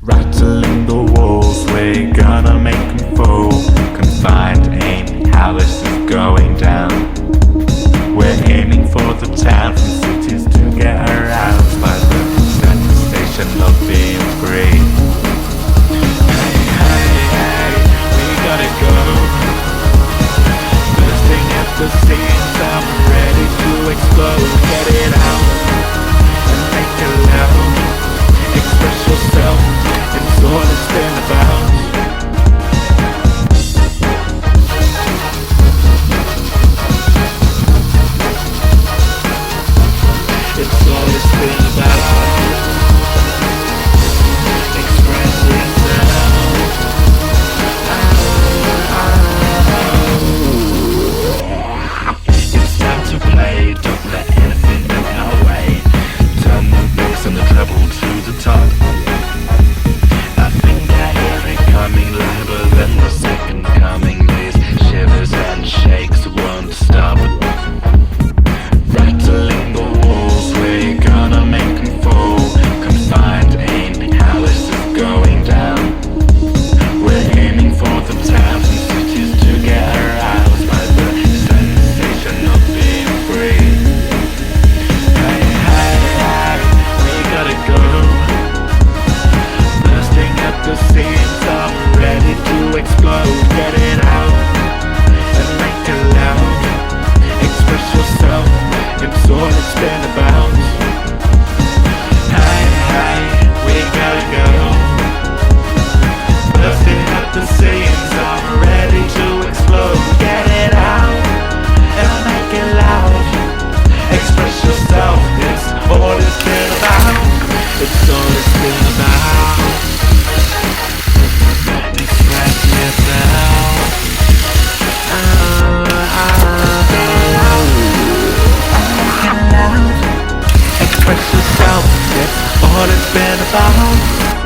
Rattling the walls, we're gonna make them fall. Confined ain't how this is going down. We're aiming for the town from cities to get aroused by the sensation of being free. Hey, hey, hey, we gotta go. Bursting at the seams, I'm ready to explode. Get it out and make it loud. Express yourself, it's all it's been about. It's all it's been about. Express yourself. It's time to play, don't let anything in our way. Turn the mix and the treble to the top. I think I hear it coming louder than the second coming. These shivers and shakes won't stop. Rattling the walls, we're gonna make them fall. Confined ain't how this is going down. We're aiming for the towns and cities to get aroused by the sensation of being free. Hey, hey, hey, we gotta go. Bursting at the seams, I'm ready to explode. Get it out and make it loud. Express yourself, it's all it's been about. Hey, hey, we gotta go. Bursting at the seams, I'm ready to explode. Get it out and make it loud. Express yourself, it's all it's been about. It's all it's been about. Express yourself. Express yourself, that's all it's been about.